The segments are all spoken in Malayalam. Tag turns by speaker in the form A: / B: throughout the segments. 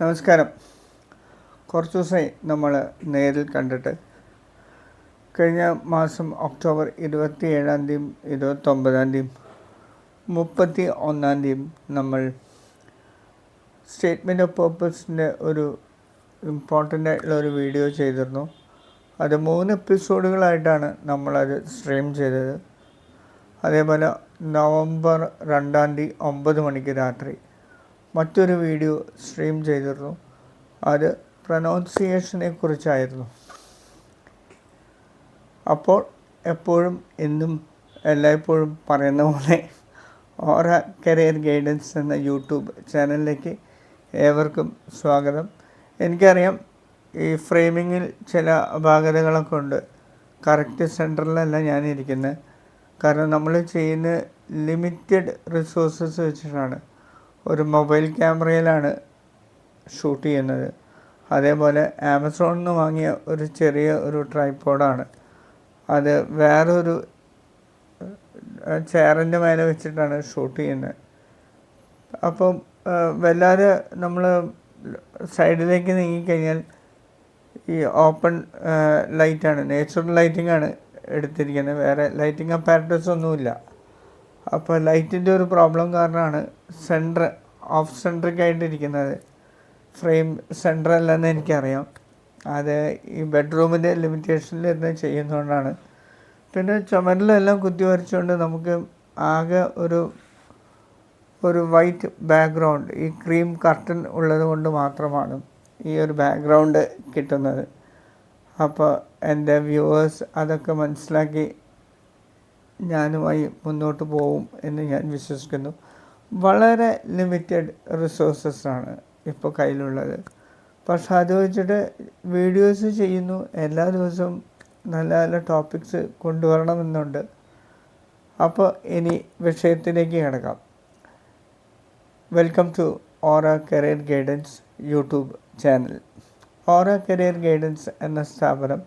A: നമസ്കാരം. കുറച്ച് ദിവസമായി നമ്മൾ നേരിൽ കണ്ടിട്ട്. കഴിഞ്ഞ മാസം ഒക്ടോബർ 27-ാം തീയതി, 29-ാം തീയതി, 31-ാം തീയതി നമ്മൾ സ്റ്റേറ്റ്മെൻറ്റ് ഓഫ് പേർപ്പസിൻ്റെ ഒരു ഇമ്പോർട്ടൻ്റ് ആയിട്ടുള്ള ഒരു വീഡിയോ ചെയ്തിരുന്നു. അത് 3 എപ്പിസോഡുകളായിട്ടാണ് നമ്മളത് സ്ട്രീം ചെയ്തത്. അതേപോലെ നവംബർ 2-ാം തീയതി 9 മണിക്ക് രാത്രി മറ്റൊരു വീഡിയോ സ്ട്രീം ചെയ്തിരുന്നു. അത് പ്രൊനൗൺസിയേഷനെ കുറിച്ചായിരുന്നു. അപ്പോൾ എപ്പോഴും എന്നും എല്ലായ്പ്പോഴും പറയുന്ന പോലെ ഓറ കരിയർ ഗൈഡൻസ് എന്ന യൂട്യൂബ് ചാനലിലേക്ക് ഏവർക്കും സ്വാഗതം. എനിക്കറിയാം ഈ ഫ്രെയിമിങ്ങിൽ ചില അപാകതകളൊക്കെ ഉണ്ട്. കറക്റ്റ് സെൻറ്ററിലല്ല ഞാനിരിക്കുന്നത്. കാരണം നമ്മൾ ചെയ്യുന്ന ലിമിറ്റഡ് റിസോഴ്സസ് വെച്ചിട്ടാണ്. ഒരു മൊബൈൽ ക്യാമറയിലാണ് ഷൂട്ട് ചെയ്യുന്നത്. അതേപോലെ ആമസോണിൽ നിന്ന് വാങ്ങിയ ഒരു ചെറിയ ഒരു ട്രൈപോഡാണ്. അത് വേറൊരു ചെയറിൻ്റെ മേലെ വെച്ചിട്ടാണ് ഷൂട്ട് ചെയ്യുന്നത്. അപ്പം വല്ലാതെ നമ്മൾ സൈഡിലേക്ക് നീങ്ങിക്കഴിഞ്ഞാൽ ഈ ഓപ്പൺ ലൈറ്റാണ്, നേച്ചുറൽ ലൈറ്റിംഗ് ആണ് എടുത്തിരിക്കുന്നത്. വേറെ ലൈറ്റിംഗ് അപ്പാരറ്റസ് ഒന്നുമില്ല. അപ്പോൾ ലൈറ്റിൻ്റെ ഒരു പ്രോബ്ലം കാരണമാണ് ഓഫ് സെൻട്രിക് ആയിട്ടിരിക്കുന്നത്. ഫ്രെയിം സെൻറ്റർ അല്ലെന്ന് എനിക്കറിയാം. അത് ഈ ബെഡ്റൂമിൻ്റെ ലിമിറ്റേഷനിലിരുന്ന് ചെയ്യുന്നതുകൊണ്ടാണ്. പിന്നെ ചുമരിലെല്ലാം കുത്തി വരച്ചുകൊണ്ട് നമുക്ക് ആകെ ഒരു വൈറ്റ് ബാക്ക്ഗ്രൗണ്ട്, ഈ ക്രീം കർട്ടൻ ഉള്ളത് കൊണ്ട് മാത്രമാണ് ഈ ഒരു ബാക്ക്ഗ്രൗണ്ട് കിട്ടുന്നത്. അപ്പോൾ എൻ്റെ വ്യൂവേഴ്സ് അതൊക്കെ മനസ്സിലാക്കി ഞാനുമായി മുന്നോട്ട് പോകും എന്ന് ഞാൻ വിശ്വസിക്കുന്നു. വളരെ ലിമിറ്റഡ് റിസോഴ്സസാണ് ഇപ്പോൾ കയ്യിലുള്ളത്. പക്ഷെ അത് വെച്ചിട്ട് വീഡിയോസ് ചെയ്യുന്നു. എല്ലാ ദിവസവും നല്ല നല്ല ടോപ്പിക്സ് കൊണ്ടുവരണമെന്നുണ്ട്. അപ്പോൾ ഇനി വിഷയത്തിലേക്ക് കിടക്കാം. Welcome to Aura career guidance YouTube channel. Aura career guidance എന്ന സ്ഥാപനം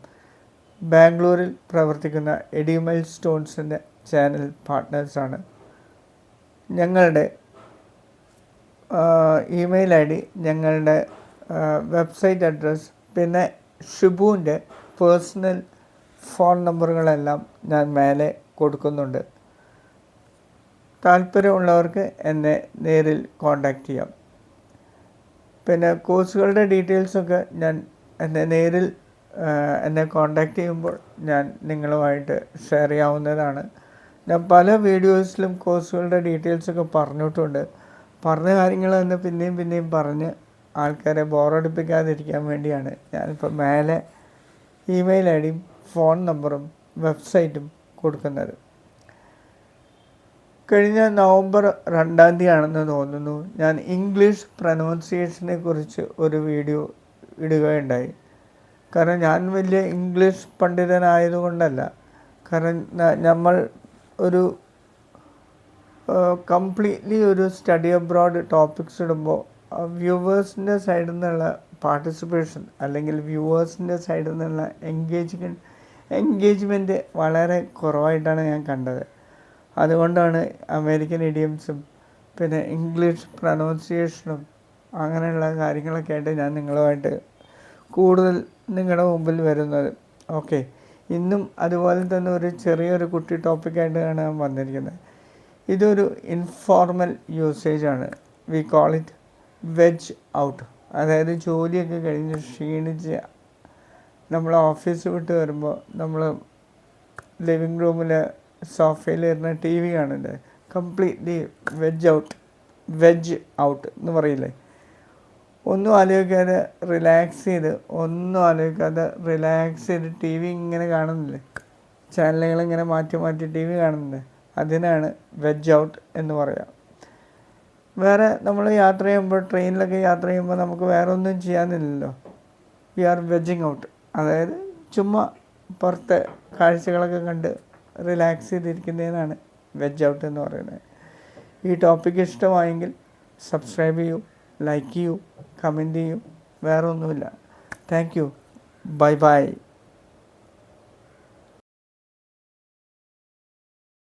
A: ബാംഗ്ലൂരിൽ പ്രവർത്തിക്കുന്ന എഡിമൈൽ സ്റ്റോൺസിൻ്റെ ചാനൽ പാർട്ട്നേഴ്സാണ്. ഞങ്ങളുടെ ഇമെയിൽ ID, ഞങ്ങളുടെ വെബ്സൈറ്റ് അഡ്രസ്സ്, പിന്നെ ഷിബുവിൻ്റെ പേഴ്സണൽ ഫോൺ നമ്പറുകളെല്ലാം ഞാൻ മേലെ കൊടുക്കുന്നുണ്ട്. താല്പര്യമുള്ളവർക്ക് എന്നെ നേരിൽ കോൺടാക്റ്റ് ചെയ്യാം. പിന്നെ കോഴ്സുകളുടെ ഡീറ്റെയിൽസൊക്കെ ഞാൻ എന്നെ കോൺടാക്റ്റ് ചെയ്യുമ്പോൾ ഞാൻ നിങ്ങളുമായിട്ട് ഷെയർ ചെയ്യാവുന്നതാണ്. ഞാൻ പല വീഡിയോസിലും കോഴ്സുകളുടെ ഡീറ്റെയിൽസൊക്കെ പറഞ്ഞിട്ടുണ്ട്. പറഞ്ഞ കാര്യങ്ങൾ തന്നെ പിന്നെയും പറഞ്ഞ് ആൾക്കാരെ ബോറടിപ്പിക്കാതിരിക്കാൻ വേണ്ടിയാണ് ഞാനിപ്പോൾ മേലെ ഇമെയിൽ ID-യും ഫോൺ നമ്പറും വെബ്സൈറ്റും കൊടുക്കുന്നത്. കഴിഞ്ഞ നവംബർ 2-ാം തീയതി ആണെന്ന് തോന്നുന്നു, ഞാൻ ഇംഗ്ലീഷ് പ്രൊനൗൺസിയേഷനെ കുറിച്ച് ഒരു വീഡിയോ ഇടുകയുണ്ടായി. കാരണം ഞാൻ വലിയ ഇംഗ്ലീഷ് പണ്ഡിതനായതുകൊണ്ടല്ല. കാരണം നമ്മൾ ഒരു കംപ്ലീറ്റ്ലി ഒരു സ്റ്റഡി അബ്രോഡ് ടോപ്പിക്സ് ഇടുമ്പോൾ വ്യൂവേഴ്സിൻ്റെ സൈഡിൽ നിന്നുള്ള പാർട്ടിസിപ്പേഷൻ അല്ലെങ്കിൽ വ്യൂവേഴ്സിൻ്റെ സൈഡിൽ നിന്നുള്ള എൻഗേജ്മെൻറ്റ് വളരെ കുറവായിട്ടാണ് ഞാൻ കണ്ടത്. അതുകൊണ്ടാണ് അമേരിക്കൻ ഇഡിയംസും പിന്നെ ഇംഗ്ലീഷ് പ്രൊനൗൺസിയേഷനും അങ്ങനെയുള്ള കാര്യങ്ങളൊക്കെ ആയിട്ട് ഞാൻ നിങ്ങളുമായിട്ട് കൂടുതൽ നിങ്ങളുടെ മുമ്പിൽ വരുന്നത്. ഓക്കെ, ഇന്നും അതുപോലെ തന്നെ ഒരു ചെറിയൊരു കുട്ടി ടോപ്പിക്കായിട്ടാണ് ഞാൻ വന്നിരിക്കുന്നത്. ഇതൊരു ഇൻഫോർമൽ യൂസേജാണ്. We call it veg out. അതായത് ജോലിയൊക്കെ കഴിഞ്ഞ് ക്ഷീണിച്ച് നമ്മൾ ഓഫീസ് വിട്ട് വരുമ്പോൾ നമ്മൾ ലിവിങ് റൂമിൽ സോഫയിൽ ഇരുന്ന് TV കാണുന്നത് കംപ്ലീറ്റ്ലി വെജ് ഔട്ട് എന്ന് പറയില്ലേ. ഒന്നും ആലോചിക്കാതെ റിലാക്സ് ചെയ്ത് TV ഇങ്ങനെ കാണുന്നില്ലേ, ചാനലുകളിങ്ങനെ മാറ്റി TV കാണുന്നില്ലേ, അതിനാണ് വെജ് ഔട്ട് എന്ന് പറയാം. വേറെ നമ്മൾ യാത്ര ചെയ്യുമ്പോൾ, ട്രെയിനിലൊക്കെ യാത്ര ചെയ്യുമ്പോൾ നമുക്ക് വേറെ ഒന്നും ചെയ്യാനില്ലല്ലോ. We are vegging out. അതായത് ചുമ്മാ പുറത്തെ കാഴ്ചകളൊക്കെ കണ്ട് റിലാക്സ് ചെയ്തിരിക്കുന്നതിനാണ് വെജ് ഔട്ട് എന്ന് പറയുന്നത്. ഈ ടോപ്പിക്ക് ഇഷ്ടമായെങ്കിൽ സബ്സ്ക്രൈബ് ചെയ്യൂ, ലൈക്ക് ചെയ്യൂ, കമൻറ്റ് ചെയ്യൂ. വേറെ ഒന്നുമില്ല. Thank you. ബൈ.